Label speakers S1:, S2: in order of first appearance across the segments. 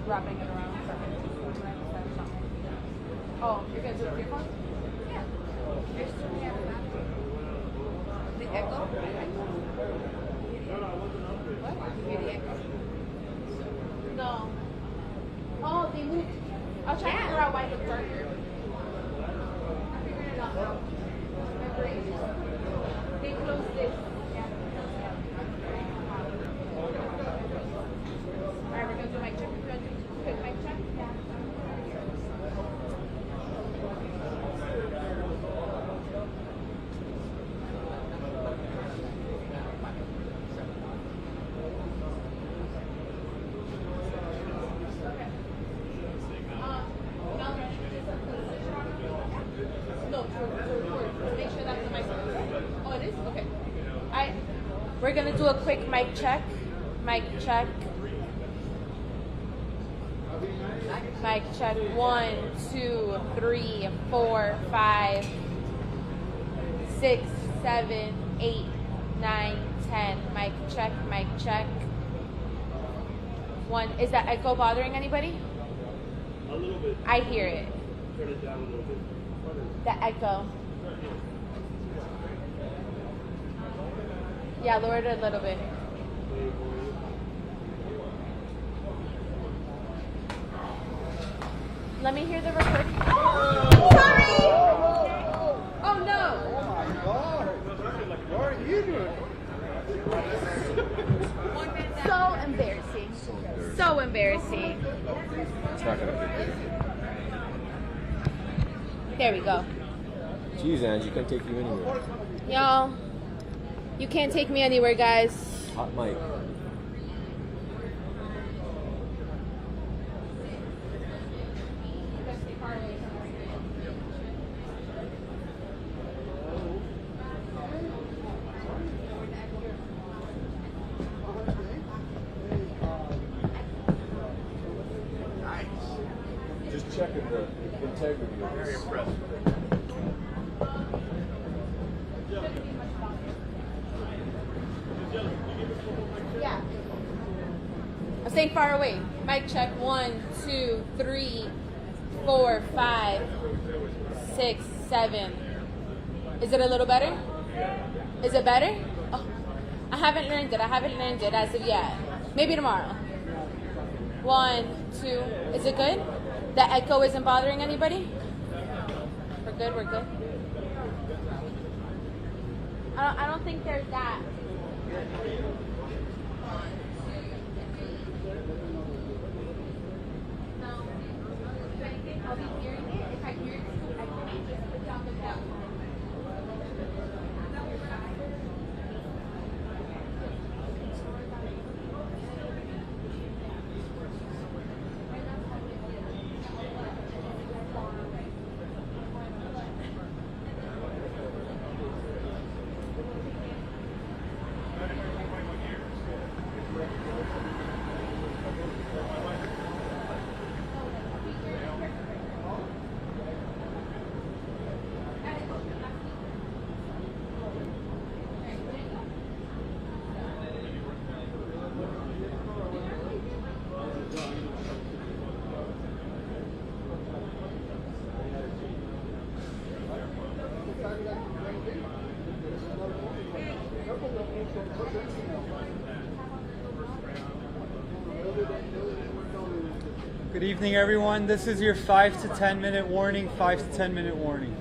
S1: Wrapping it around. Oh, you're gonna do it with your phone? Yeah. There's two we have that. The Echo? What? You hear the Echo? No. Oh, they moved. I'll try to figure out why the darker. I figured it out now. My brain. They closed this. Yeah. Alright, we're gonna do mic check. We're gonna do quick mic check. Yeah. We're gonna do a quick mic check. Mic check. Mic check. 1, 2, 3, 4, 5, 6, 7, 8, 9, 10. Mic check. Mic check. 1. Is that echo bothering anybody?
S2: A little bit.
S1: I hear it.
S2: Turn it down a little bit.
S1: The echo. Yeah, lower it a little bit. Let me hear the recording. Oh, sorry! Oh no!
S3: Oh my God! What are you doing?
S1: So embarrassing. So embarrassing.
S3: It's not gonna be.
S1: There we go.
S3: Jeez, Angie, can't take you anywhere.
S1: Y'all, you can't take me anywhere, guys.
S3: Hot mic. Just checking the integrity of this. Very impressed.
S1: Yeah. I'm staying far away. Mic check. 1, 2, 3, 4, 5, 6, 7. Is it a little better? Is it better? Oh, I haven't learned it. I haven't learned it as of yet. Maybe tomorrow. 1, 2. Is it good? The echo isn't bothering anybody? We're good. We're good. I don't think there's that. I'll be hearing it. If I hear it, I can just put down the bell.
S4: Good evening, everyone. This is your 5 to 10 minute warning. 5 to 10 minute warning.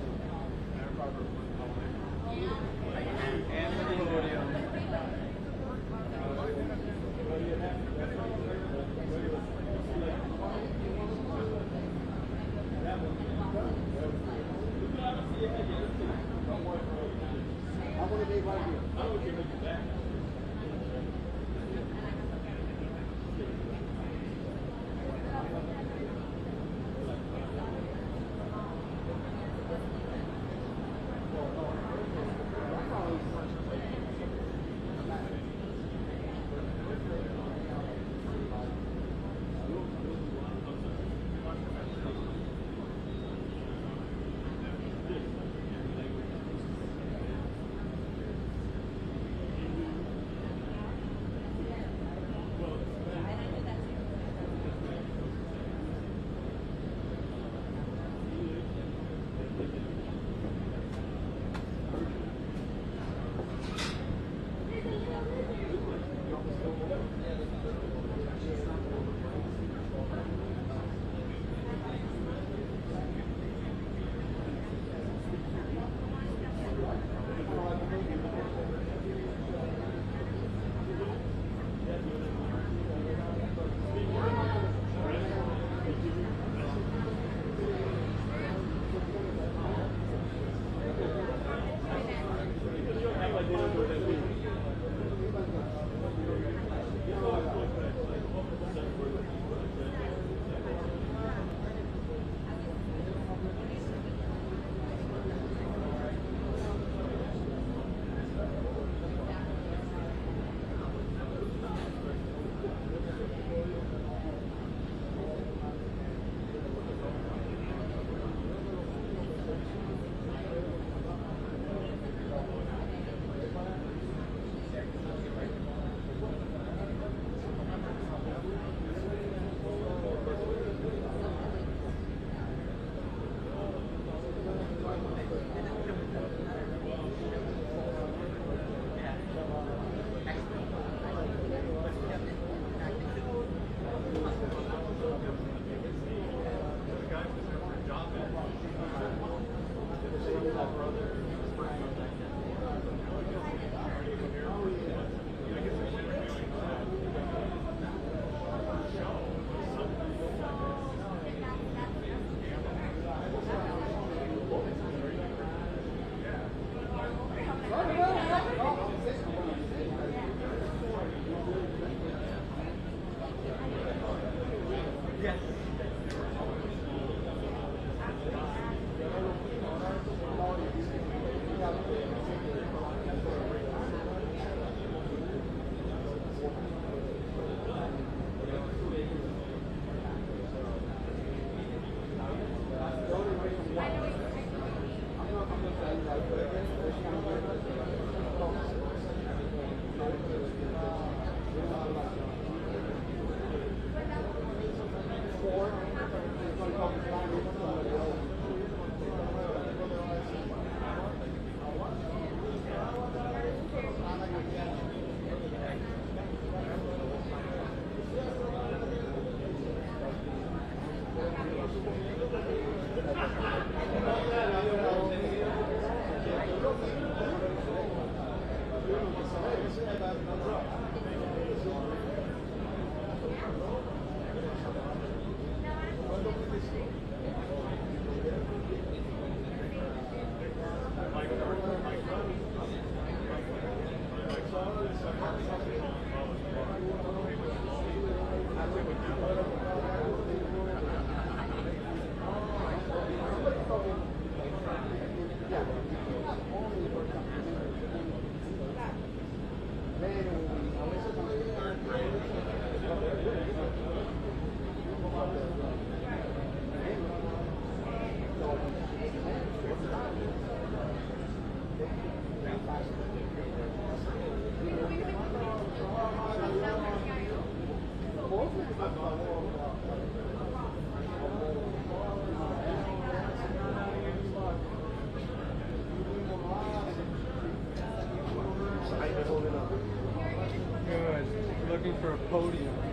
S4: Good. Looking for a podium.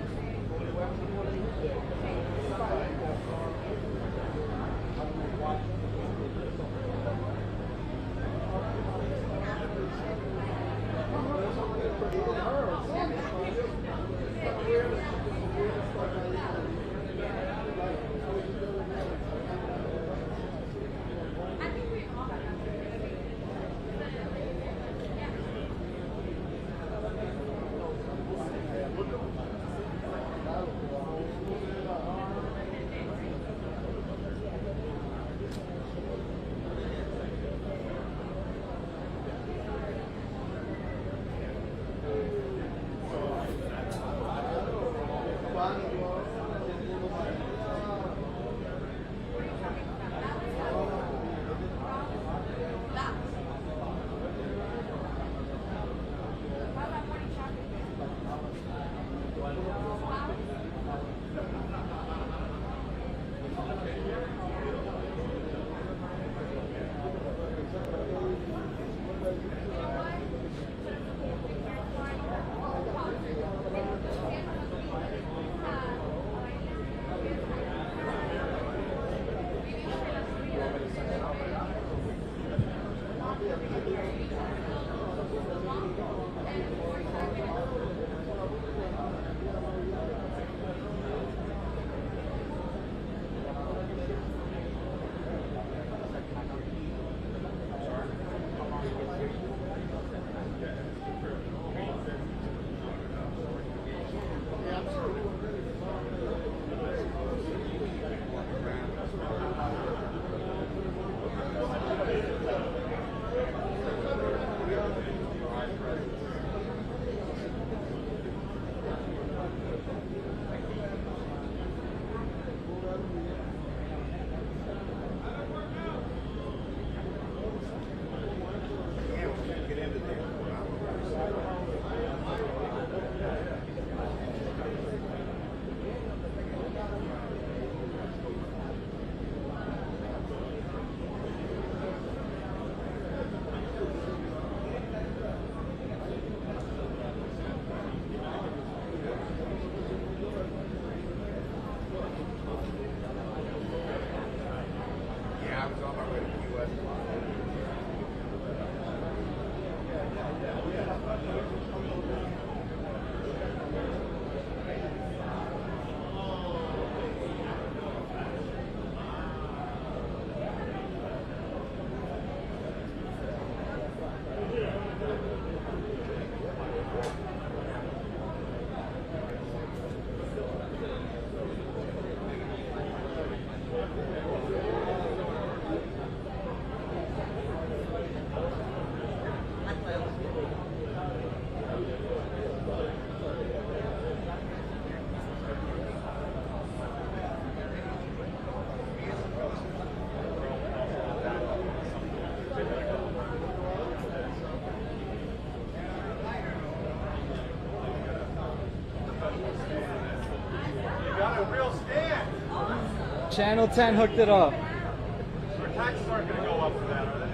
S5: real stand.
S4: Channel 10 hooked it up.
S5: Our taxes aren't going to go up for that, are they?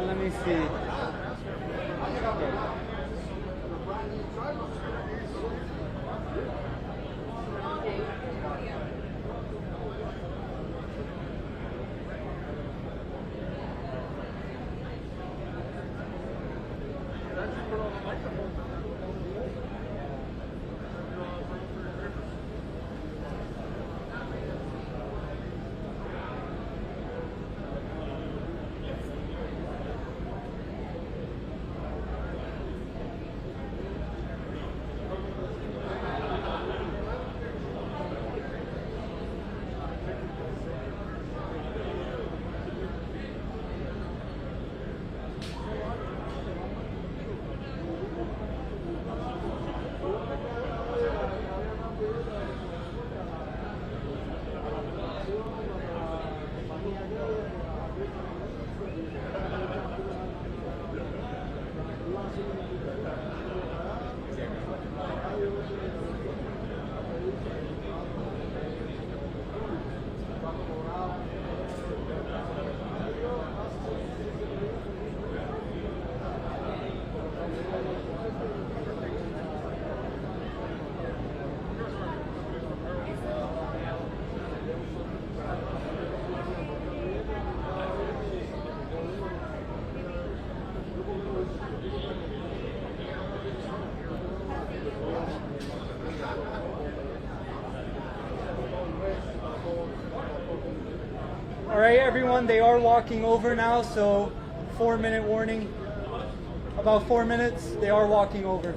S4: Let me see. All right, everyone, they are walking over now, so 4-minute warning. About 4 minutes, they are walking over.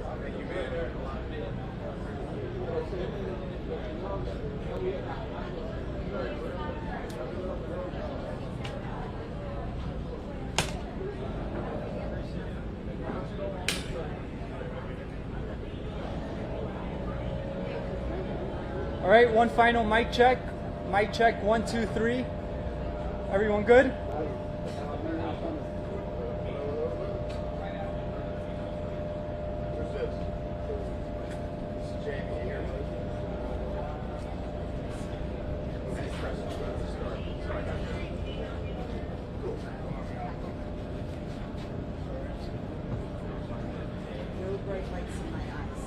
S4: All right, one final mic check. Mic check, 1, 2, 3. Everyone good?
S6: No bright lights in my eyes.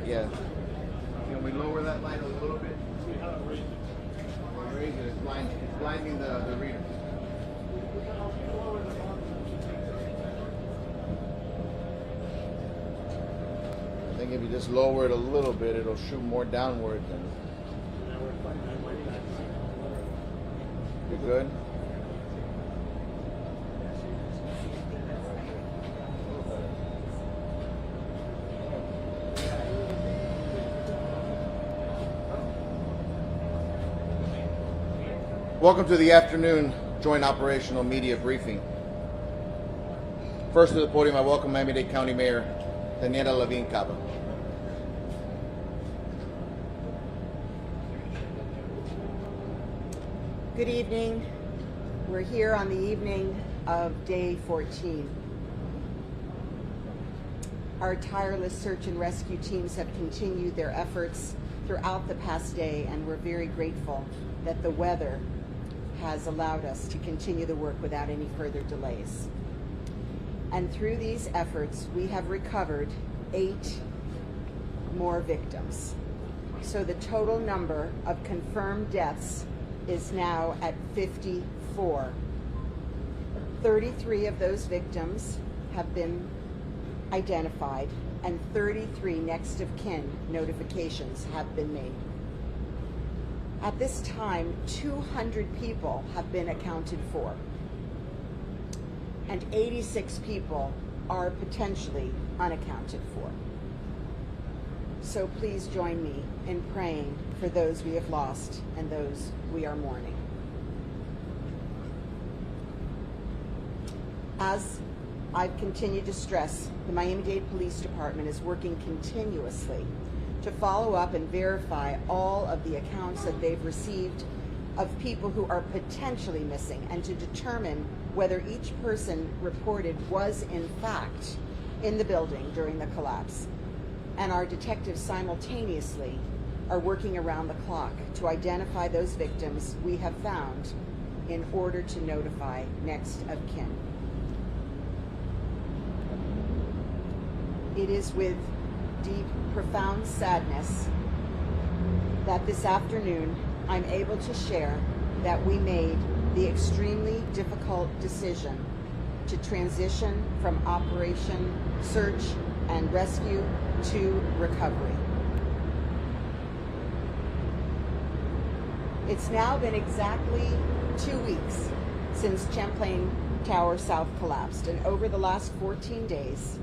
S3: Yeah. Can we lower that light a little bit? Raise it. It's blinding the reader. I think if you just lower it a little bit, it'll shoot more downward than. You good? Welcome to the afternoon joint operational media briefing. First to the podium, I welcome Miami-Dade County Mayor Daniela Levine Cava.
S6: Good evening. We're here on the evening of day 14. Our tireless search and rescue teams have continued their efforts throughout the past day, and we're very grateful that the weather has allowed us to continue the work without any further delays. And through these efforts, we have recovered 8 more victims. So the total number of confirmed deaths is now at 54. 33 of those victims have been identified, and 33 next of kin notifications have been made. At this time, 200 people have been accounted for, and 86 people are potentially unaccounted for. So please join me in praying for those we have lost and those we are mourning. As I've continued to stress the Miami-Dade Police Department is working continuously to follow up and verify all of the accounts that they've received of people who are potentially missing, and to determine whether each person reported was in fact in the building during the collapse. And our detectives simultaneously are working around the clock to identify those victims we have found in order to notify next of kin. It is with deep, profound sadness that this afternoon I'm able to share that we made the extremely difficult decision to transition from Operation Search and Rescue to recovery. It's now been exactly 2 weeks since Champlain Tower South collapsed, and over the last 14 days,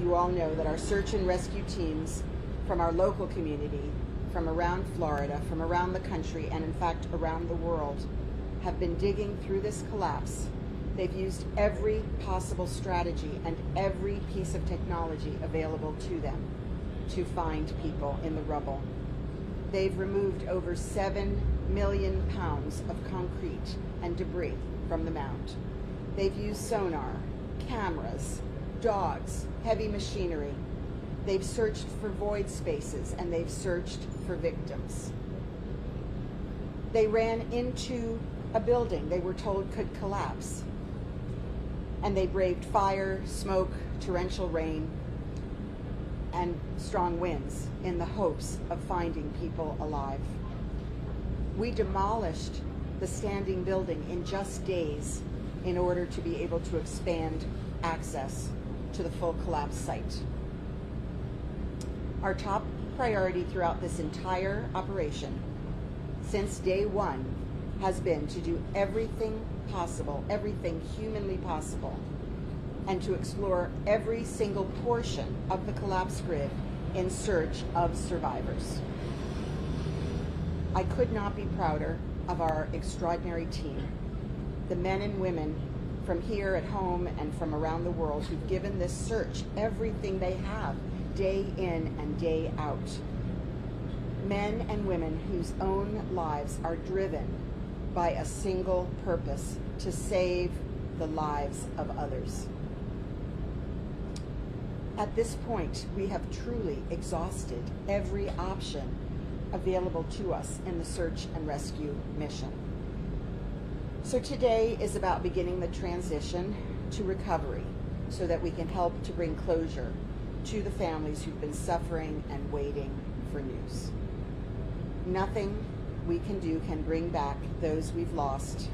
S6: you all know that our search and rescue teams from our local community, from around Florida, from around the country, and in fact around the world, have been digging through this collapse. They've used every possible strategy and every piece of technology available to them to find people in the rubble. They've removed over 7 million pounds of concrete and debris from the mound. They've used sonar, cameras, dogs, heavy machinery. They've searched for void spaces, and they've searched for victims. They ran into a building they were told could collapse, and they braved fire, smoke, torrential rain, and strong winds in the hopes of finding people alive. We demolished the standing building in just days in order to be able to expand access to the full collapse site. Our top priority throughout this entire operation, since day one, has been to do everything possible, everything humanly possible, and to explore every single portion of the collapse grid in search of survivors. I could not be prouder of our extraordinary team, the men and women from here at home and from around the world who've given this search everything they have, day in and day out. Men and women whose own lives are driven by a single purpose: to save the lives of others. At this point, we have truly exhausted every option available to us in the search and rescue mission. So today is about beginning the transition to recovery so that we can help to bring closure to the families who've been suffering and waiting for news. Nothing we can do can bring back those we've lost,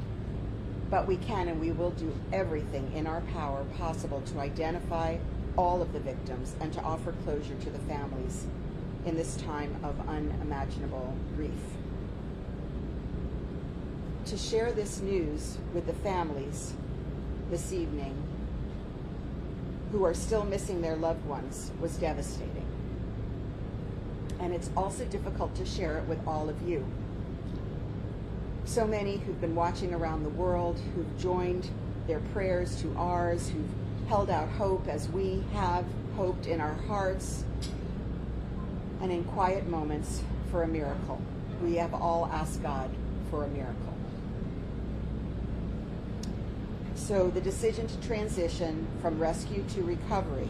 S6: but we can and we will do everything in our power possible to identify all of the victims and to offer closure to the families in this time of unimaginable grief. To share this news with the families this evening who are still missing their loved ones was devastating. And it's also difficult to share it with all of you. So many who've been watching around the world, who've joined their prayers to ours, who've held out hope as we have hoped in our hearts and in quiet moments for a miracle. We have all asked God for a miracle. So the decision to transition from rescue to recovery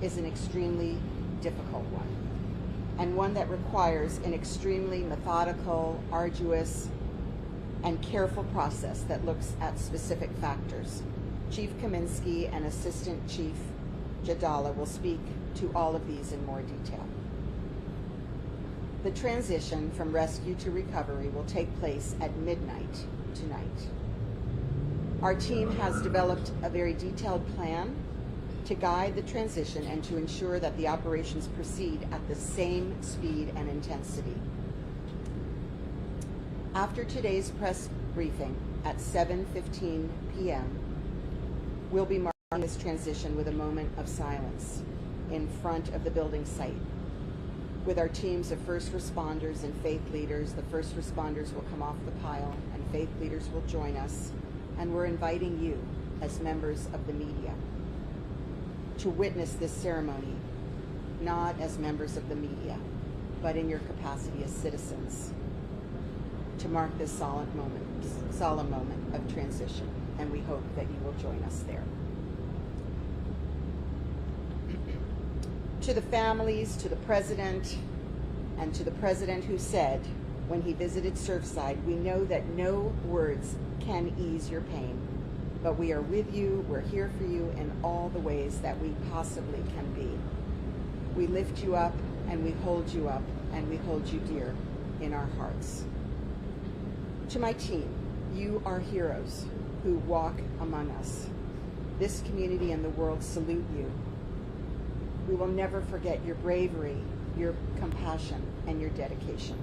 S6: is an extremely difficult one, and one that requires an extremely methodical, arduous, and careful process that looks at specific factors. Chief Kaminsky and Assistant Chief Jadala will speak to all of these in more detail. The transition from rescue to recovery will take place at midnight tonight. Our team has developed a very detailed plan to guide the transition and to ensure that the operations proceed at the same speed and intensity. After today's press briefing at 7:15 p.m., we'll be marking this transition with a moment of silence in front of the building site. With our teams of first responders and faith leaders, the first responders will come off the pile and faith leaders will join us, and we're inviting you as members of the media to witness this ceremony, not as members of the media, but in your capacity as citizens, to mark this solemn moment of transition, and we hope that you will join us there. To the families, to the president, and to the president who said, when he visited Surfside, we know that no words can ease your pain, but we are with you, we're here for you in all the ways that we possibly can be. We lift you up, and we hold you up, and we hold you dear in our hearts. To my team, you are heroes who walk among us. This community and the world salute you. We will never forget your bravery, your compassion, and your dedication.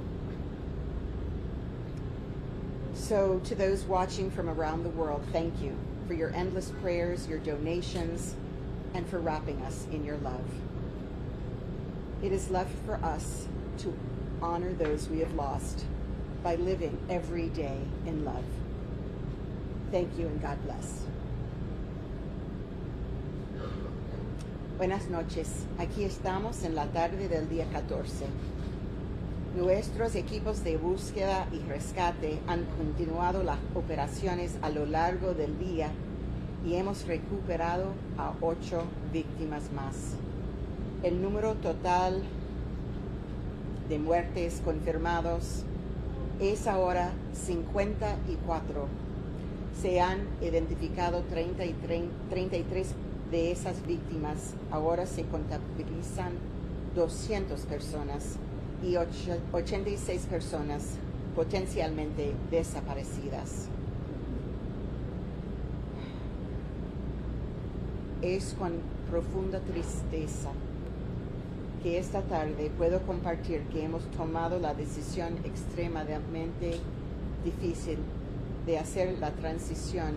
S6: So to those watching from around the world, thank you for your endless prayers, your donations, and for wrapping us in your love. It is left for us to honor those we have lost by living every day in love. Thank you and God bless. Buenas noches. Aquí estamos en la tarde del día 14. Nuestros equipos de búsqueda y rescate han continuado las operaciones a lo largo del día y hemos recuperado a 8 víctimas más. El número total de muertes confirmados es ahora 54. Se han identificado 33 de esas víctimas. Ahora se contabilizan 200 personas y 86 personas potencialmente desaparecidas. Es con profunda tristeza que esta tarde puedo compartir que hemos tomado la decisión extremadamente difícil de hacer la transición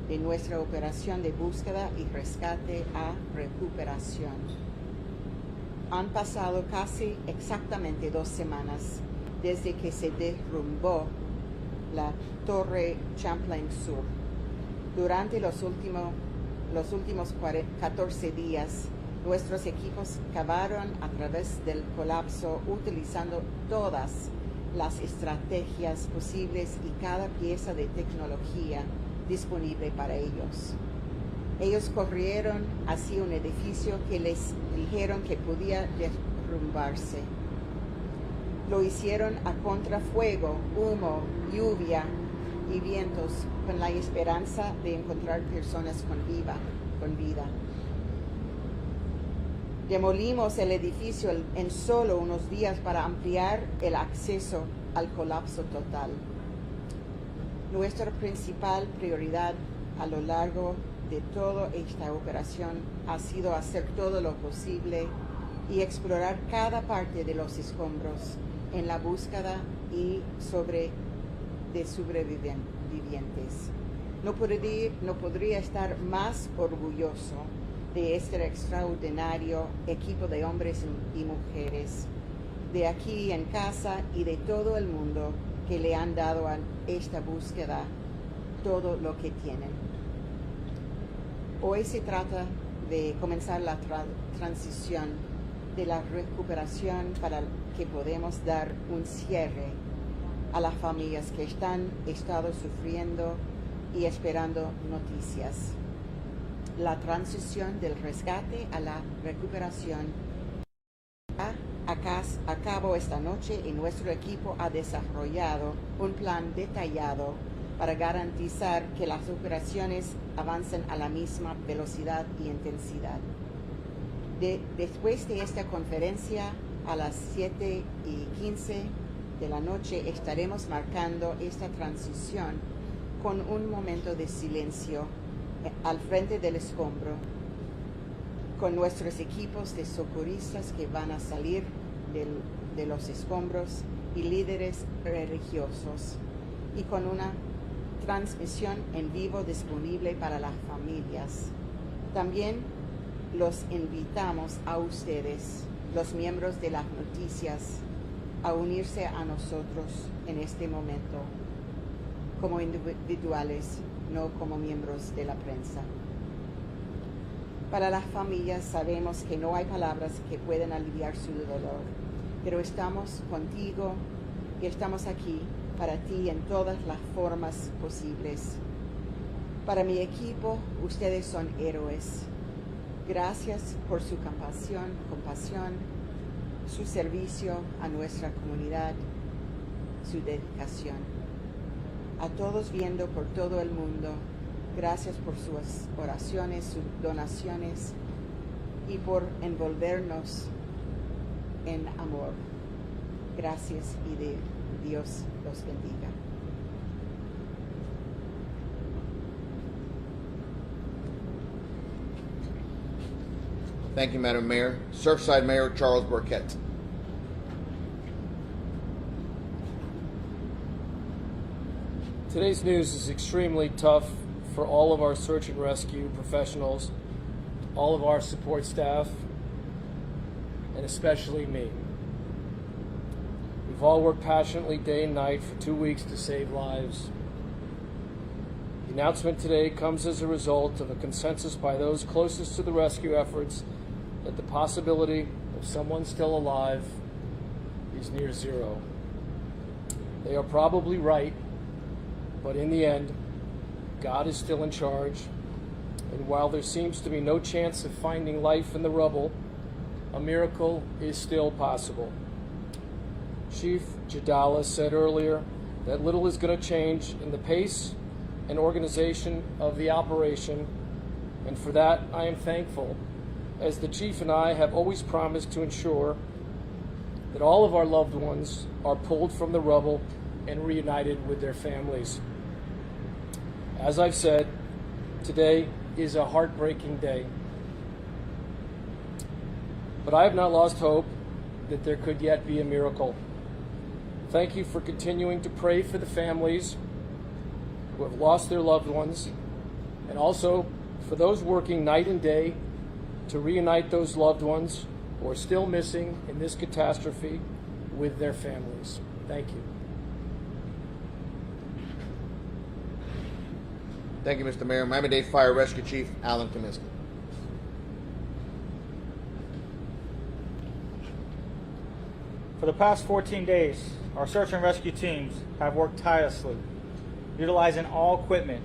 S6: de nuestra operación de búsqueda y rescate a recuperación. Han pasado casi exactamente 2 semanas desde que se derrumbó la Torre Champlain Sur. Durante los últimos 14 días, nuestros equipos cavaron a través del colapso utilizando todas las estrategias posibles y cada pieza de tecnología disponible para ellos. Ellos corrieron hacia un edificio que les dijeron que podía derrumbarse. Lo hicieron a contrafuego, humo, lluvia y vientos, con la esperanza de encontrar personas con vida. Demolimos el edificio en solo unos días para ampliar el acceso al colapso total. Nuestra principal prioridad a lo largo de toda esta operación ha sido hacer todo lo posible y explorar cada parte de los escombros en la búsqueda de sobrevivientes. No podría estar más orgulloso de este extraordinario equipo de hombres y mujeres de aquí en casa y de todo el mundo que le han dado a esta búsqueda todo lo que tienen. Hoy se trata de comenzar la transición de la recuperación para que podamos dar un cierre a las familias que han estado sufriendo y esperando noticias. La transición del rescate a la recuperación a cabo esta noche y nuestro equipo ha desarrollado un plan detallado para garantizar que las operaciones avancen a la misma velocidad y intensidad. Después de esta conferencia, a las 7:15 de la noche, estaremos marcando esta transición con un momento de silencio al frente del escombro, con nuestros equipos de socorristas que van a salir de los escombros y líderes religiosos, y con una transmisión en vivo disponible para las familias. También los invitamos a ustedes, los miembros de las noticias, a unirse a nosotros en este momento, como individuales, no como miembros de la prensa. Para las familias sabemos que no hay palabras que puedan aliviar su dolor, pero estamos contigo y estamos aquí para ti en todas las formas posibles. Para mi equipo, ustedes son héroes. Gracias por su compasión, su servicio a nuestra comunidad, su dedicación. A todos viendo por todo el mundo, gracias por sus oraciones, sus donaciones y por envolvernos en amor. Gracias y Dios los bendiga.
S3: Thank you, Madam Mayor. Surfside Mayor Charles Burkett.
S7: Today's news is extremely tough for all of our search and rescue professionals, all of our support staff, and especially me. We've all worked passionately day and night for 2 weeks to save lives. The announcement today comes as a result of a consensus by those closest to the rescue efforts that the possibility of someone still alive is near zero. They are probably right, but in the end, God is still in charge, and while there seems to be no chance of finding life in the rubble, a miracle is still possible. Chief Jadala said earlier that little is going to change in the pace and organization of the operation, and for that I am thankful, as the Chief and I have always promised to ensure that all of our loved ones are pulled from the rubble and reunited with their families. As I've said, today is a heartbreaking day, but I have not lost hope that there could yet be a miracle. Thank you for continuing to pray for the families who have lost their loved ones, and also for those working night and day to reunite those loved ones who are still missing in this catastrophe with their families. Thank you.
S3: Thank you, Mr. Mayor. Miami-Dade Fire Rescue Chief Alan Kaminsky.
S8: For the past 14 days, our search and rescue teams have worked tirelessly, utilizing all equipment,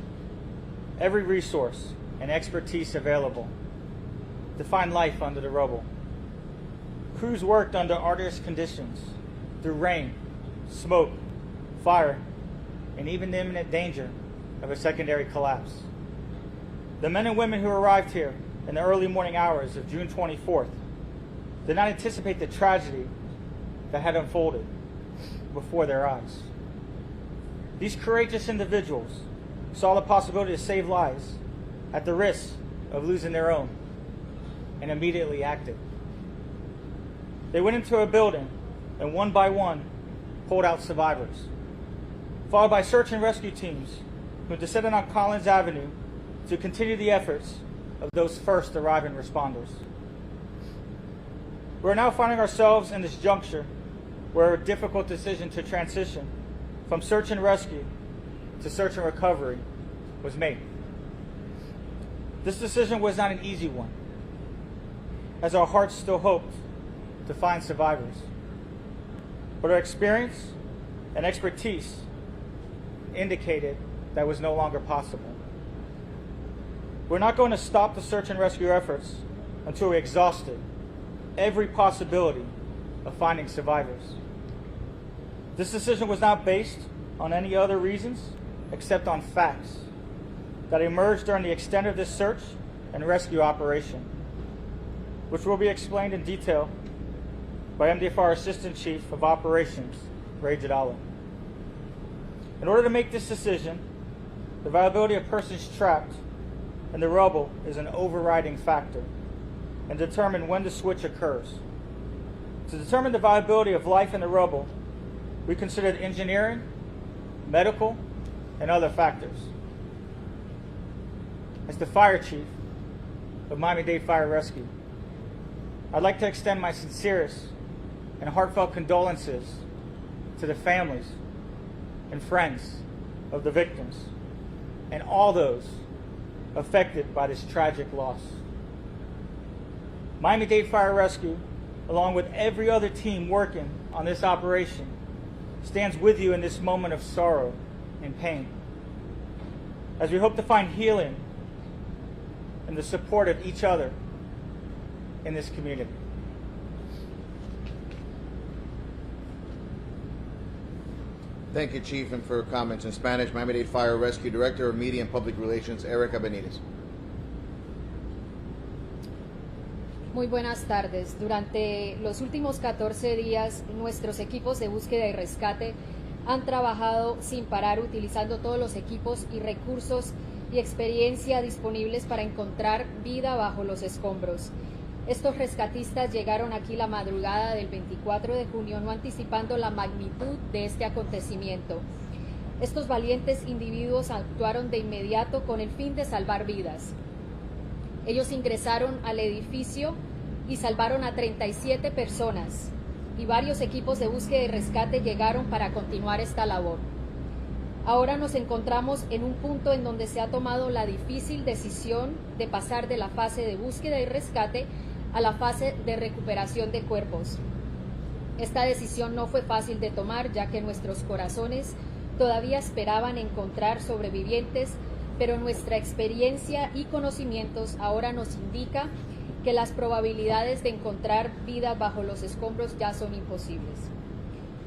S8: every resource, and expertise available to find life under the rubble. Crews worked under arduous conditions, through rain, smoke, fire, and even the imminent danger of a secondary collapse. The men and women who arrived here in the early morning hours of June 24th did not anticipate the tragedy that had unfolded before their eyes. These courageous individuals saw the possibility to save lives at the risk of losing their own and immediately acted. They went into a building and one by one pulled out survivors, followed by search and rescue teams who descended on Collins Avenue to continue the efforts of those first arriving responders. We're now finding ourselves in this juncture where a difficult decision to transition from search and rescue to search and recovery was made. This decision was not an easy one, as our hearts still hoped to find survivors. But our experience and expertise indicated that was no longer possible. We're not going to stop the search and rescue efforts until we exhausted every possibility of finding survivors. This decision was not based on any other reasons except on facts that emerged during the extent of this search and rescue operation, which will be explained in detail by MDFR Assistant Chief of Operations, Ray Jadala. In order to make this decision, the viability of persons trapped in the rubble is an overriding factor and determine when the switch occurs. To determine the viability of life in the rubble, we considered engineering, medical, and other factors. As the fire chief of Miami-Dade Fire Rescue, I'd like to extend my sincerest and heartfelt condolences to the families and friends of the victims and all those affected by this tragic loss. Miami-Dade Fire Rescue, along with every other team working on this operation, stands with you in this moment of sorrow and pain, as we hope to find healing and the support of each other in this community.
S3: Thank you, Chief, and for comments in Spanish. Miami-Dade Fire Rescue Director of Media and Public Relations, Erica Benitez.
S9: Muy buenas tardes. Durante los últimos 14 días, nuestros equipos de búsqueda y rescate han trabajado sin parar utilizando todos los equipos y recursos y experiencia disponibles para encontrar vida bajo los escombros. Estos rescatistas llegaron aquí la madrugada del 24 de junio, no anticipando la magnitud de este acontecimiento. Estos valientes individuos actuaron de inmediato con el fin de salvar vidas. Ellos ingresaron al edificio y salvaron a 37 personas, y varios equipos de búsqueda y rescate llegaron para continuar esta labor. Ahora nos encontramos en un punto en donde se ha tomado la difícil decisión de pasar de la fase de búsqueda y rescate a la fase de recuperación de cuerpos. Esta decisión no fue fácil de tomar, ya que nuestros corazones todavía esperaban encontrar sobrevivientes, pero nuestra experiencia y conocimientos ahora nos indica que las probabilidades de encontrar vida bajo los escombros ya son imposibles.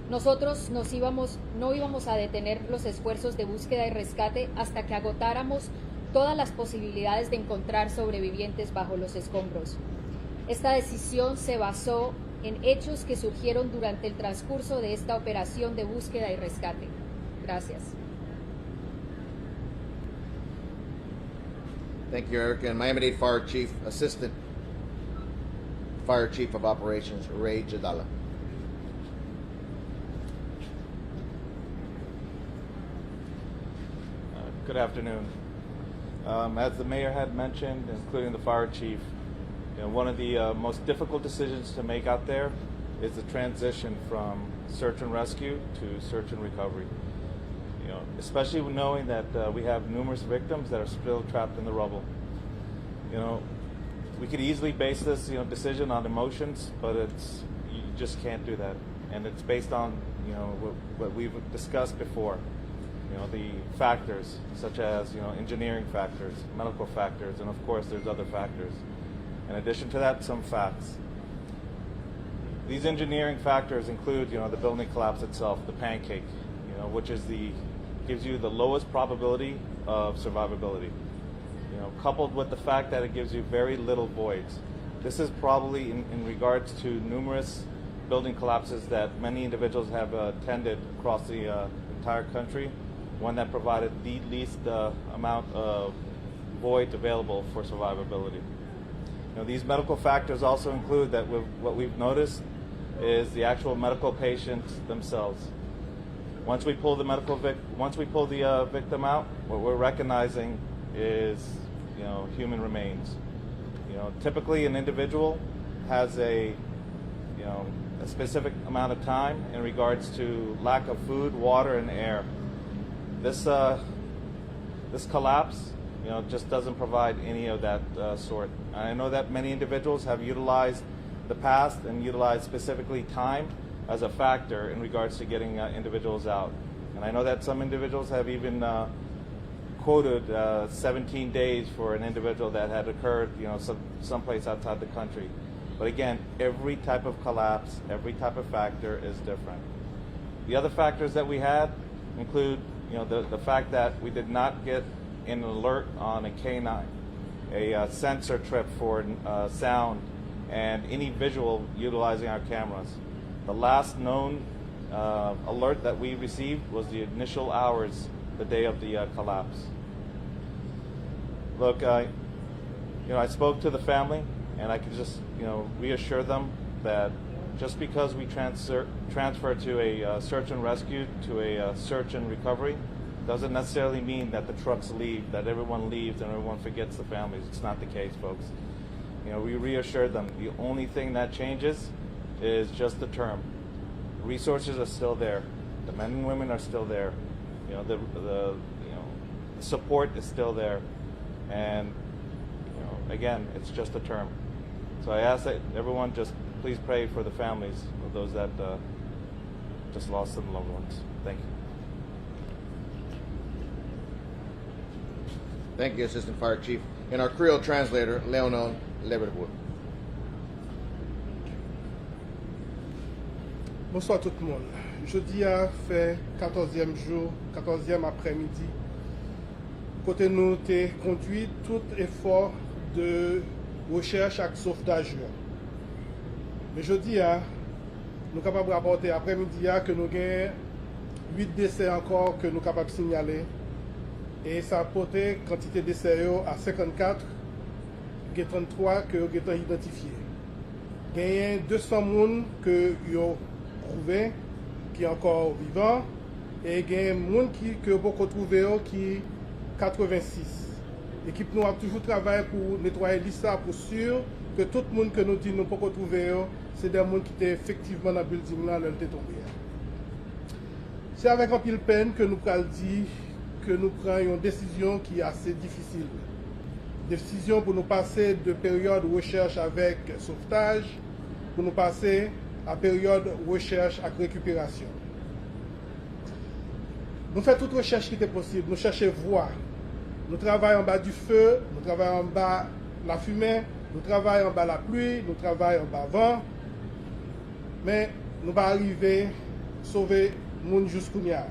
S9: Nosotros no íbamos a detener los esfuerzos de búsqueda y rescate hasta que agotáramos todas las posibilidades de encontrar sobrevivientes bajo los escombros. Esta decisión se basó en hechos que surgieron durante el transcurso de esta operación de búsqueda y rescate. Gracias.
S3: Thank you, Erica. And Miami-Dade Fire Chief, Assistant Fire Chief of Operations, Ray Jadala.
S10: Good afternoon. As the mayor had mentioned, including the fire chief, one of the most difficult decisions to make out there is the transition from search and rescue to search and recovery. Especially knowing that we have numerous victims that are still trapped in the rubble. We could easily base this decision on emotions, but you just can't do that, and it's based on what we've discussed before. The factors such as engineering factors, medical factors, and of course there's other factors. In addition to that, some facts. These engineering factors include the building collapse itself, the pancake, which is gives you the lowest probability of survivability. Coupled with the fact that it gives you very little voids. This is probably in regards to numerous building collapses that many individuals have attended across the entire country, one that provided the least amount of void available for survivability. These medical factors also include that what we've noticed is the actual medical patients themselves. Once we pull the victim out, what we're recognizing is human remains. Typically an individual has a specific amount of time in regards to lack of food, water, and air. This collapse just doesn't provide any of that sort. I know that many individuals have utilized the past and utilized specifically time as a factor in regards to getting individuals out. And I know that some individuals have even quoted 17 days for an individual that had occurred someplace outside the country. But again, every type of collapse, every type of factor is different. The other factors that we had include the fact that we did not get an alert on a K9, a sensor trip for sound, and any visual utilizing our cameras. The last known alert that we received was the initial hours the day of the collapse. Look, I spoke to the family, and I could just reassure them that just because we transfer to a search and rescue to a search and recovery doesn't necessarily mean that the trucks leave, that everyone leaves and everyone forgets the families. It's not the case, folks. We reassured them the only thing that changes is just the term. Resources are still there. The men and women are still there. The support is still there. And again, it's just a term. So I ask that everyone just please pray for the families of those that just lost some loved ones. Thank you.
S3: Thank you, Assistant Fire Chief. And our Creole translator, Leonon Leverbourg.
S11: Bonsoir tout le monde. Jeudi a fait 14e jour, 14e après-midi. Côté nous, t'es conduit tout effort de recherche et sauvetage. Mais jeudi, nous sommes capables de rapporter après-midi que nous avons 8 décès encore que nous sommes capables de signaler. Et ça a porté quantité de décès à 54, et 33 que nous avons identifiés. Il y a 200 personnes que nous avons trouvées qui sont encore vivants. Et il y a des gens que nous avons trouvés qui sont 86. L'équipe nous a toujours travaillé pour nettoyer l'ISA pour sûr que tout le monde que nous disons nous ne pouvons pas trouver, c'est des gens qui étaient effectivement dans le building là, là, tombé. C'est avec un pile peine que nous allons dire que nous prenons une décision qui est assez difficile. Décision pour nous passer de période de recherche avec sauvetage, pour nous passer à période de recherche avec récupération. Nous faisons toute recherche qui était possible, nous cherchons voie. Nous travaillons en bas du feu, nous travaillons en bas de la fumée, nous travaillons en bas de la pluie, nous travaillons en bas vent. Mais nous allons arriver à sauver les gens jusqu'au nia.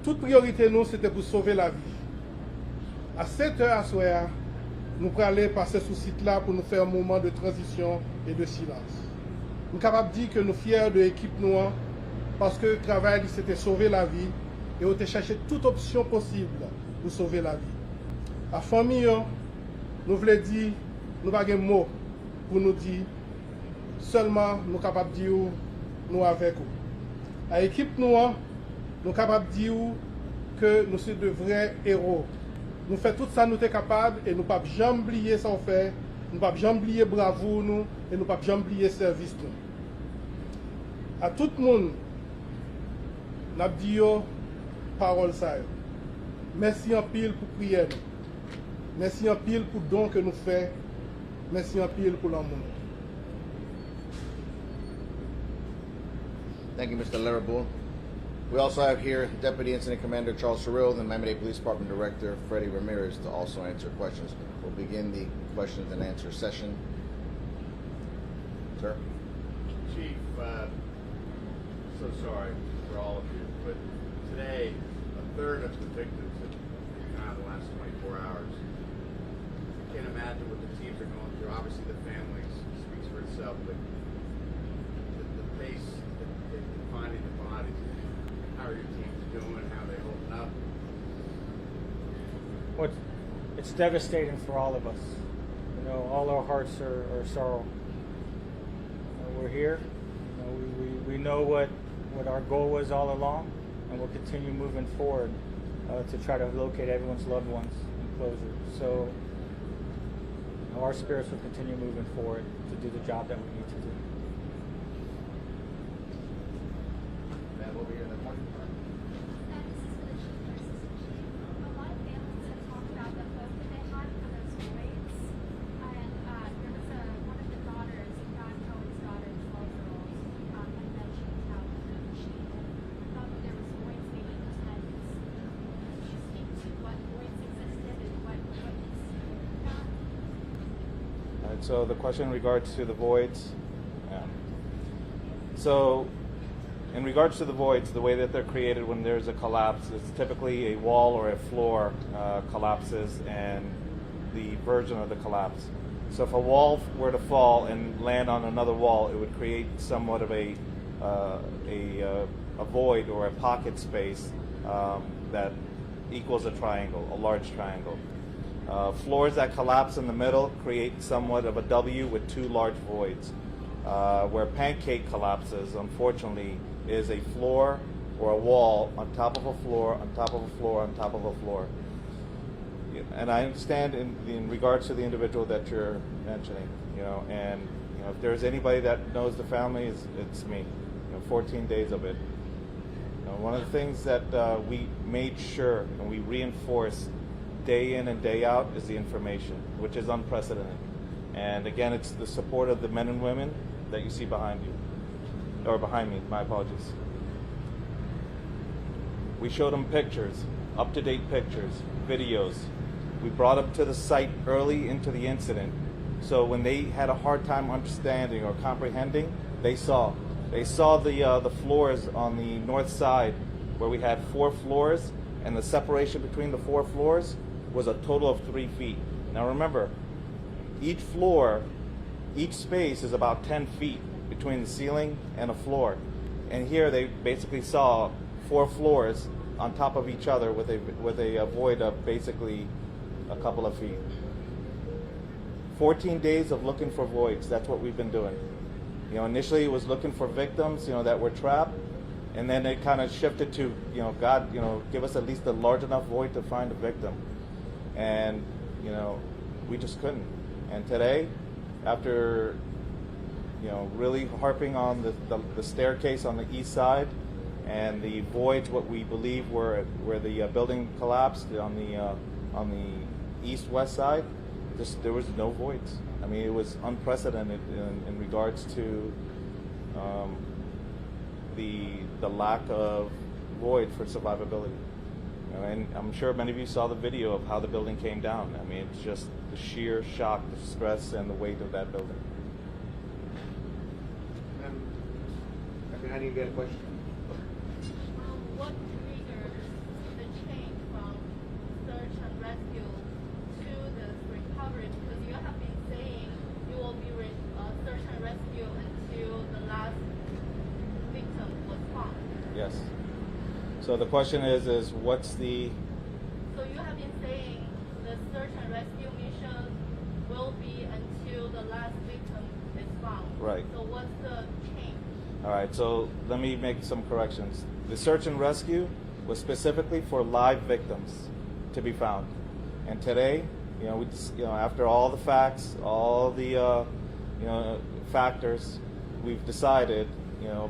S11: Toute priorité, nous, c'était pour sauver la vie. À 7 heures à soir, nous allons aller passer sur ce site-là pour nous faire un moment de transition et de silence. Nous sommes capables de dire que nous sommes fiers de l'équipe noire parce que le travail, c'était sauver la vie. Et on a cherché toute option possible pour sauver la vie. La famille, nous voulons dire, nous n'avons pas de mots pour nous dire, seulement nous sommes capables de dire, nous avec vous. L'équipe, nous sommes capables de dire que nous sommes de vrais héros. Nous faisons tout ça, nous sommes capables, et nous ne pouvons jamais oublier ça fait, nous ne pouvons jamais oublier bravo nous, et nous ne pouvons jamais oublier service nous. À tout le monde, nous avons dit, parole ça. Merci en pile pour prier. Merci en pile pour don que nous faisons. Merci en pile pour l'amour.
S3: Thank you, Mr. Leverbourg. We also have here Deputy Incident Commander Charles Cyril and Miami-Dade Police Department Director Freddie Ramirez to also answer questions. We'll begin the questions and answer session. Sir?
S12: Chief, so sorry for all of you, but today, a third of the victims have come out in the last 24 hours. I can't imagine what the teams are going through. Obviously, the families speaks for itself, but the pace in finding the bodies, how are your teams doing? How are they holding up?
S8: Well, it's devastating for all of us. You know, all our hearts are sorrow. We're here. You know, we know what our goal was all along, and we'll continue moving forward to try to locate everyone's loved ones in closure. So you know, our spirits will continue moving forward to do the job that we need to do.
S3: Ma'am, over here in the corner.
S10: So the question in regards to the voids. So in regards to the voids, the way that they're created when there's a collapse, it's typically a wall or a floor collapses and the version of the collapse. So if a wall were to fall and land on another wall, it would create somewhat of a void or a pocket space that equals a triangle, a large triangle. Floors that collapse in the middle create somewhat of a W with two large voids. Where pancake collapses, unfortunately, is a floor or a wall on top of a floor, on top of a floor, on top of a floor. And I understand in regards to the individual that you're mentioning, and if there's anybody that knows the family, it's me. 14 days of it. One of the things that we made sure and we reinforced day in and day out is the information, which is unprecedented. And again, it's the support of the men and women that you see behind you, or behind me, my apologies. We showed them pictures, up-to-date pictures, videos. We brought them to the site early into the incident, so when they had a hard time understanding or comprehending, they saw the floors on the north side, where we had 4 floors, and the separation between the 4 floors was a total of 3 feet. Now remember, each floor, each space is about 10 feet between the ceiling and a floor. And here they basically saw 4 floors on top of each other with a void of basically a couple of feet. 14 days of looking for voids, that's what we've been doing. You know, initially it was looking for victims, that were trapped, and then it kind of shifted to, God, give us at least a large enough void to find a victim. And, we just couldn't. And today, after, really harping on the staircase on the east side and the voids, what we believe where the building collapsed on the east-west side, there was no voids. I mean, it was unprecedented in regards to the lack of void for survivability. And I'm sure many of you saw the video of how the building came down. I mean, it's just the sheer shock, the stress, and the weight of that building.
S3: How do you get a question?
S13: What triggers the change from search and rescue to this recovery? Because you have been saying you will be search and rescue until the last victim was found.
S10: Yes. So the question is what's the...
S13: So you have been saying the search and rescue mission will be until the last victim is found.
S10: Right.
S13: So what's the change?
S10: All right, so let me make some corrections. The search and rescue was specifically for live victims to be found. And today, after all the facts, all the factors, we've decided,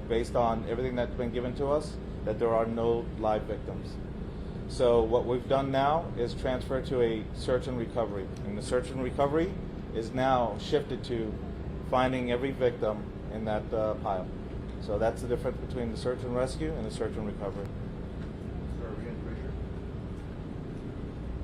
S10: based on everything that's been given to us, that there are no live victims. So what we've done now is transfer to a search and recovery. And the search and recovery is now shifted to finding every victim in that pile. So that's the difference between the search and rescue and the search and recovery.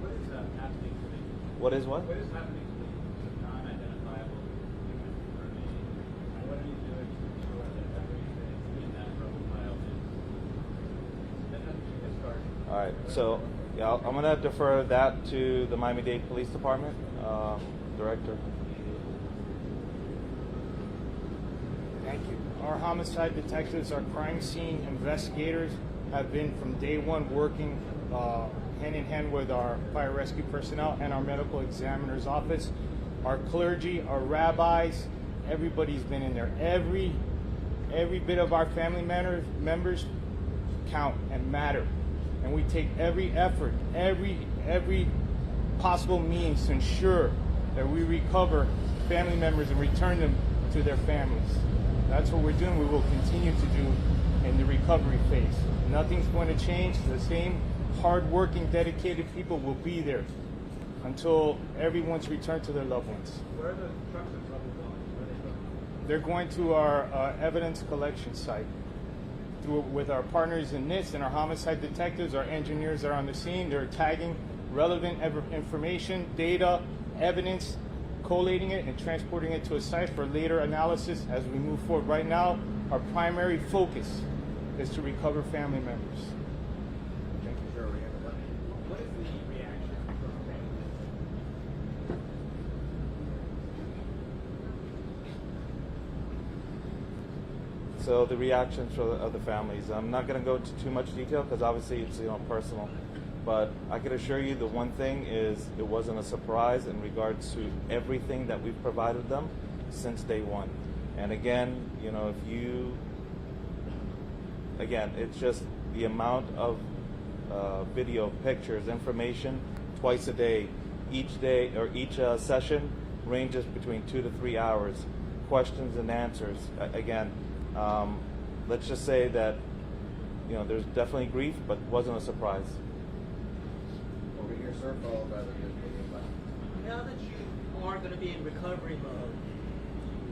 S5: What is happening to the...
S10: What is what?
S5: What is happening to the non-identifiable human remains? And what are you doing to ensure that everything in that rubble pile is... Then you get started.
S10: All right, so I'm going to defer that to the Miami-Dade Police Department Director.
S14: Thank you. Our homicide detectives, our crime scene investigators have been from day one working hand in hand with our fire rescue personnel and our medical examiner's office. Our clergy, our rabbis, everybody's been in there. Every bit of our family members count and matter. And we take every effort, every possible means to ensure that we recover family members and return them to their families. That's what we're doing. We will continue to do in the recovery phase. Nothing's going to change. The same hard-working, dedicated people will be there until everyone's returned to their loved ones.
S5: Where are the trucks and trouble going? Where are they going?
S14: They're going to our evidence collection site. With our partners in NIST and our homicide detectives, our engineers are on the scene. They're tagging relevant information, data, evidence, collating it and transporting it to a site for later analysis as we move forward. Right now, our primary focus is to recover family members.
S5: Thank you, sir. What is the reaction from families?
S10: So the reactions of the families, I'm not going to go into too much detail because obviously it's personal. But I can assure you the one thing is it wasn't a surprise in regards to everything that we've provided them since day one. And again, it's just the amount of video, pictures, information twice a day. Each session ranges between 2 to 3 hours. Questions and answers. Let's just say that there's definitely grief, but wasn't a surprise.
S3: Over here, sir, followed by the black.
S15: Now that you are going to be in recovery mode,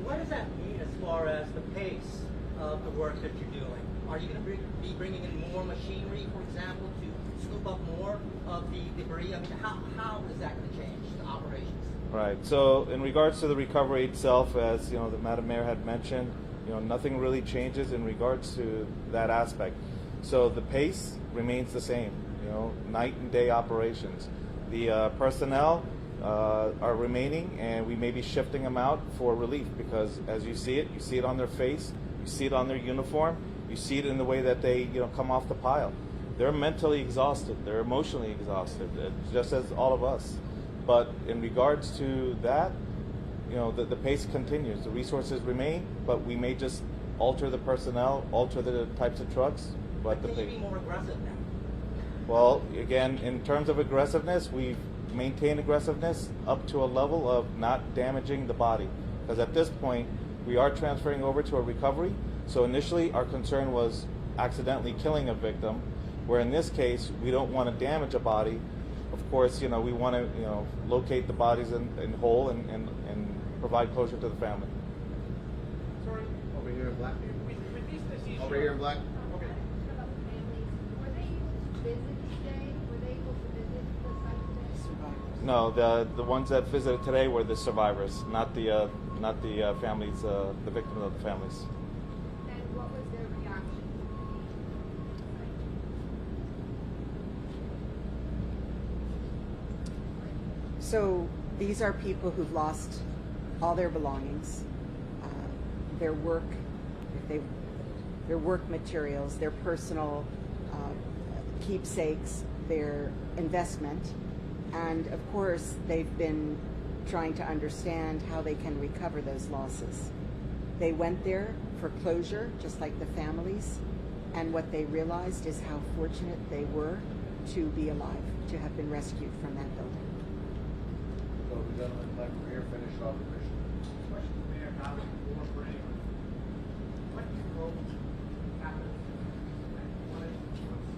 S15: what does that mean as far as the pace of the work that you're doing? Are you going to be bringing in more machinery, for example, to scoop up more of the debris? I mean, how is that going to change the operations?
S10: Right. So in regards to the recovery itself, as you know, the Madam Mayor had mentioned, you know, nothing really changes in regards to that aspect. So the pace remains the same. You know, night and day operations. The personnel are remaining, and we may be shifting them out for relief because, as you see it on their face, you see it on their uniform, you see it in the way that they, you know, come off the pile. They're mentally exhausted. They're emotionally exhausted, just as all of us. But in regards to that, you know, the pace continues. The resources remain, but we may just alter the personnel, alter the types of trucks. But
S15: can you be more aggressive now?
S10: Well, again, in terms of aggressiveness, we've maintained aggressiveness up to a level of not damaging the body. Because at this point, we are transferring over to a recovery. So initially, our concern was accidentally killing a victim, where in this case, we don't want to damage a body. Of course, you know, we want to, you know, locate the bodies in whole and provide closure to the family.
S3: Sorry. Over here in black. Over here in black.
S13: Were they able to visit today? Were they able to visit the site today?
S10: No, the ones that visited today were the survivors, not the families, the victims of the families.
S13: And what was their reaction?
S6: So these are people who've lost all their belongings, their work, their work materials, their personal keepsakes, their investment, and of course they've been trying to understand how they can recover those losses. They went there for closure, just like the families, and what they realized is how fortunate they were to be alive, to have been rescued from that building.
S3: So the gentleman back over here finished off the mission.
S5: Question, Mayor, how did you work for anyone? What role happens? What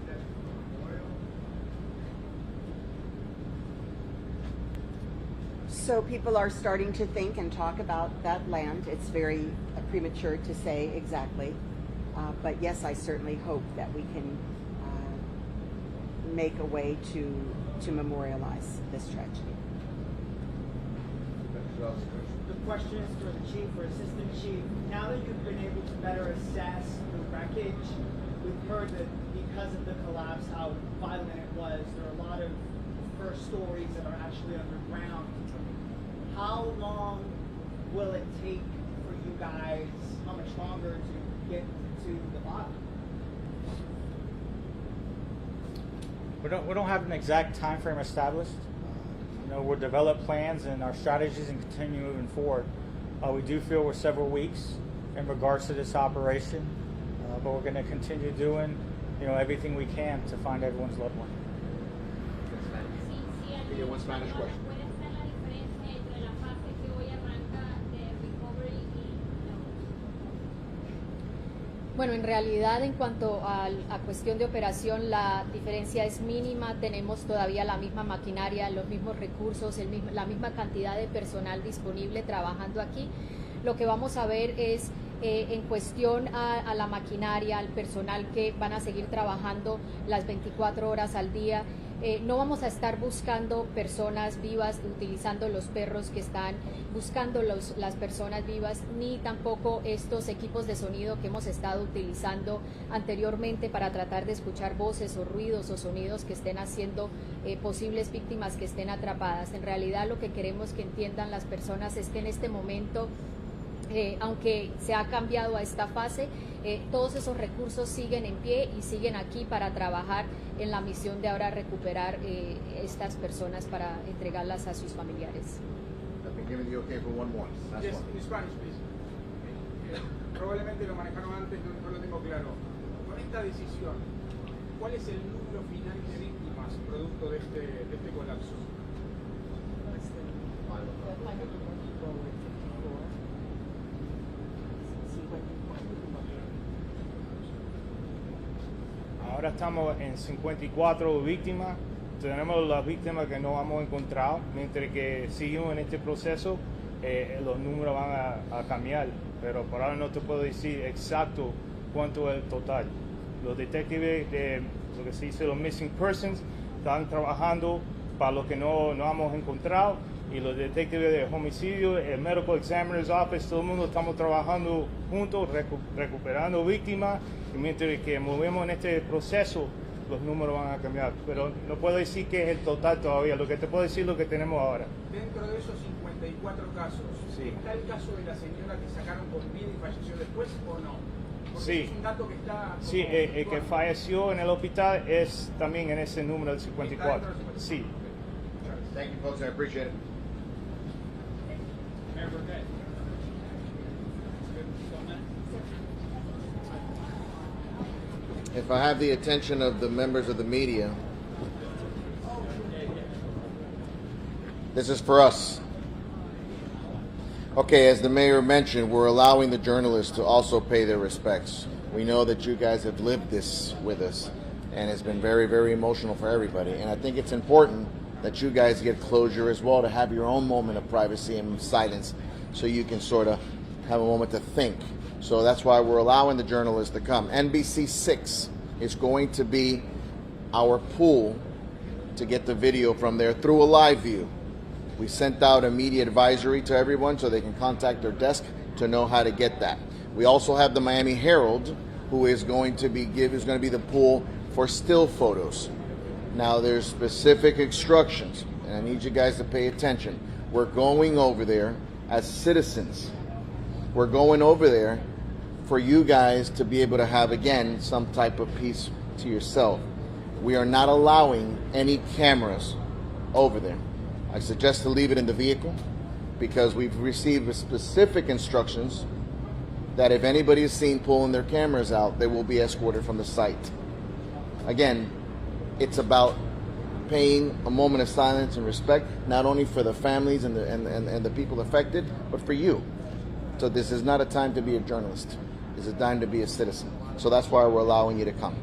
S5: steps for memorial?
S6: So people are starting to think and talk about that land. It's very premature to say exactly. But yes, I certainly hope that we can make a way to memorialize this tragedy.
S16: The question is for the chief or assistant chief. Now that you've been able to better assess the wreckage, we've heard that because of the collapse, how violent it was, there are a lot of first stories that are actually underground. How long will it take for you guys, how much longer to get to the bottom?
S8: We don't have an exact time frame established. You know, we'll develop plans and our strategies and continue moving forward. We do feel we're several weeks in regards to this operation, but we're going to continue doing, you know, everything we can to find everyone's loved one.
S3: We get one Spanish question.
S9: Bueno, en realidad en cuanto a cuestión de operación, la diferencia es mínima. Tenemos todavía la misma maquinaria, los mismos recursos, la misma cantidad de personal disponible trabajando aquí. Lo que vamos a ver es en cuestión a la maquinaria, al personal que van a seguir trabajando las 24 horas al día. No vamos a estar buscando personas vivas, utilizando los perros que están buscando las personas vivas, ni tampoco estos equipos de sonido que hemos estado utilizando anteriormente para tratar de escuchar voces o ruidos o sonidos que estén haciendo posibles víctimas que estén atrapadas. En realidad lo que queremos que entiendan las personas es que en este momento, aunque se ha cambiado a esta fase, todos esos recursos siguen en pie y siguen aquí para trabajar en la misión de ahora recuperar estas personas para entregarlas a sus familiares.
S17: Yes, in Spanish, please. Probablemente lo manejaron antes, no lo tengo claro. Con esta decisión, ¿cuál es el número final de víctimas producto de este colapso?
S8: Ahora estamos en 54 víctimas
S14: tenemos las víctimas que no hemos encontrado. Mientras que seguimos en este proceso, los números van a cambiar. Pero por ahora no te puedo decir exacto cuánto es el total. Los detectives de lo que se dice los missing persons están trabajando para lo que no hemos encontrado, y los detectives de homicidio, el medical examiner's office, todo el mundo estamos trabajando juntos, recuperando víctimas, y mientras que movemos en este proceso, los números van a cambiar. Pero no puedo decir que es el total todavía. Lo que te puedo decir es lo que tenemos ahora.
S17: Dentro de esos 54 casos,
S14: Sí.
S17: ¿está el caso de la señora que sacaron con vida y falleció después o no? Porque
S14: Sí.
S17: es un dato que está...
S14: Sí, el que falleció en el hospital es también en ese número del 54. Sí.
S3: Thank you, folks. I appreciate it.
S5: Mayor Burnett.
S3: If I have the attention of the members of the media, this is for us. Okay, as the mayor mentioned, we're allowing the journalists to also pay their respects. We know that you guys have lived this with us, and it's been very, very emotional for everybody. And I think it's important that you guys get closure as well, to have your own moment of privacy and silence, so you can sort of have a moment to think. So that's why we're allowing the journalists to come. NBC6 is going to be our pool to get the video from there through a live view. We sent out a media advisory to everyone so they can contact their desk to know how to get that. We also have the Miami Herald, who is going to be the pool for still photos. Now there's specific instructions, and I need you guys to pay attention. We're going over there as citizens. We're going over there for you guys to be able to have, again, some type of peace to yourself. We are not allowing any cameras over there. I suggest to leave it in the vehicle, because we've received specific instructions that if anybody is seen pulling their cameras out, they will be escorted from the site. Again, it's about paying a moment of silence and respect, not only for the families and the people affected, but for you. So this is not a time to be a journalist. It's a time to be a citizen. So that's why we're allowing you to come.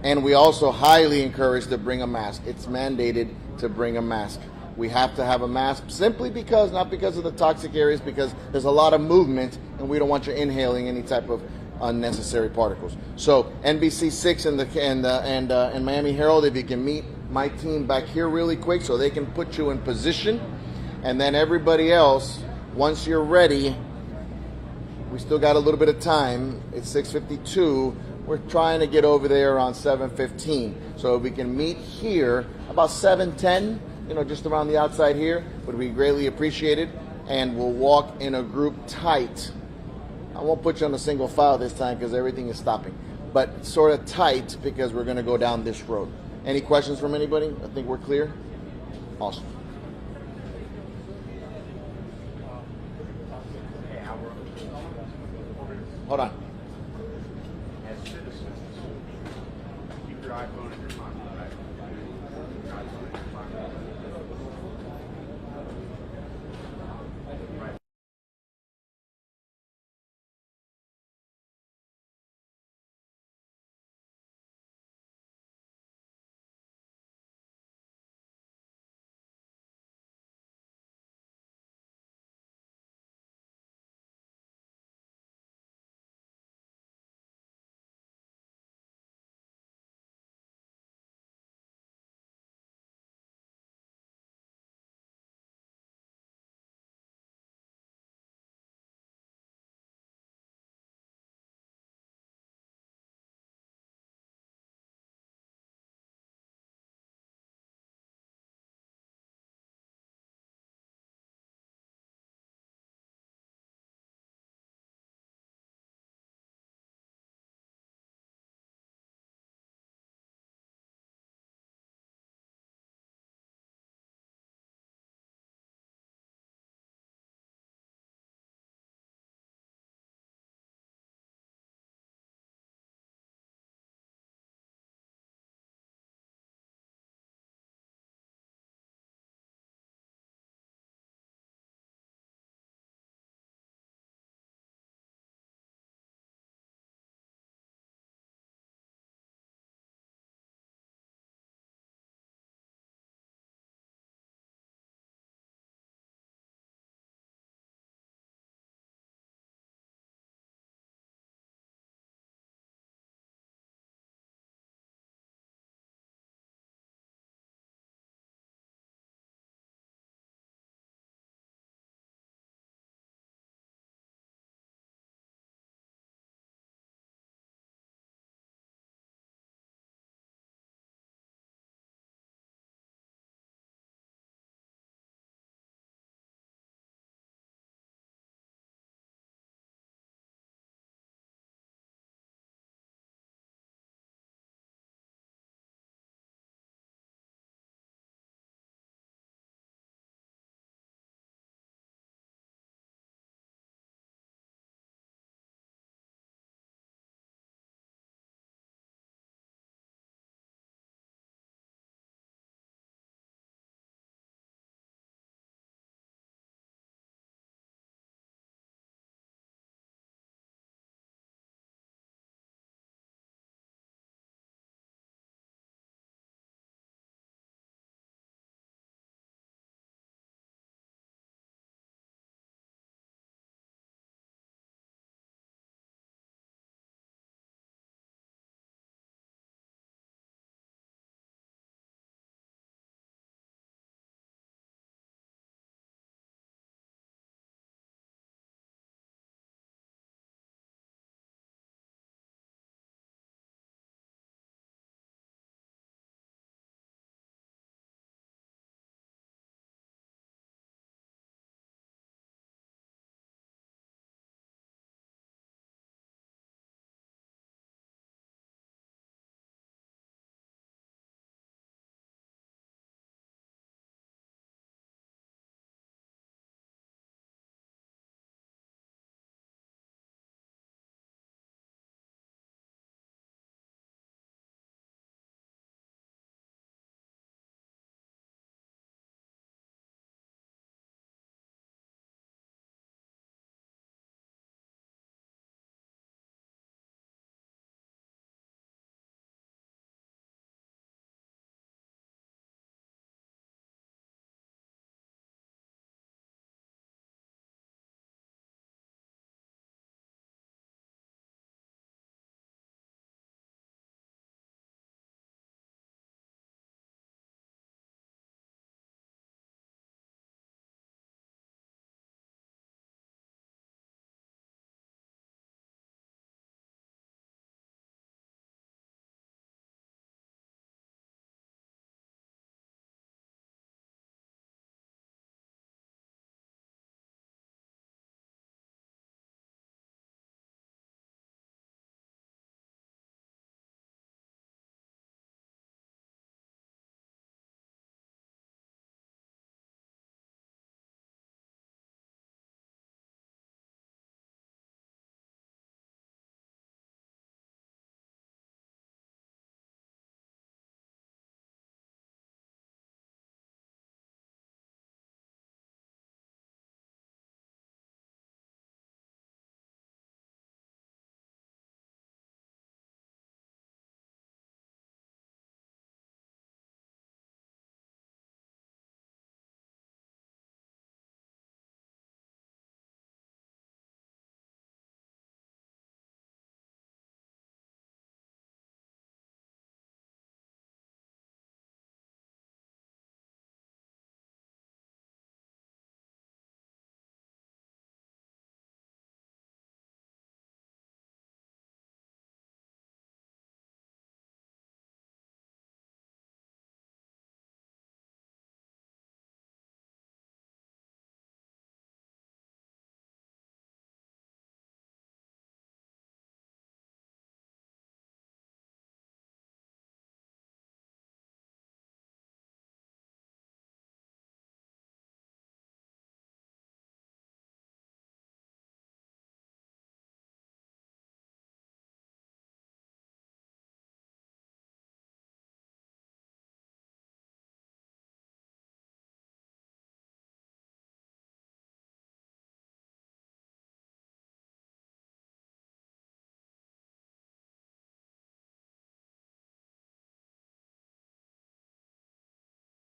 S3: And we also highly encourage to bring a mask. It's mandated to bring a mask. We have to have a mask simply because, not because of the toxic areas, because there's a lot of movement and we don't want you inhaling any type of unnecessary particles. So NBC6 and Miami Herald, if you can meet my team back here really quick so they can put you in position. And then everybody else, once you're ready, we still got a little bit of time. It's 6:52. We're trying to get over there around 7:15. So if we can meet here about 7:10, just around the outside here, would be greatly appreciated. And we'll walk in a group tight. I won't put you on a single file this time because everything is stopping. But sort of tight, because we're going to go down this road. Any questions from anybody? I think we're clear. Awesome. Hold on.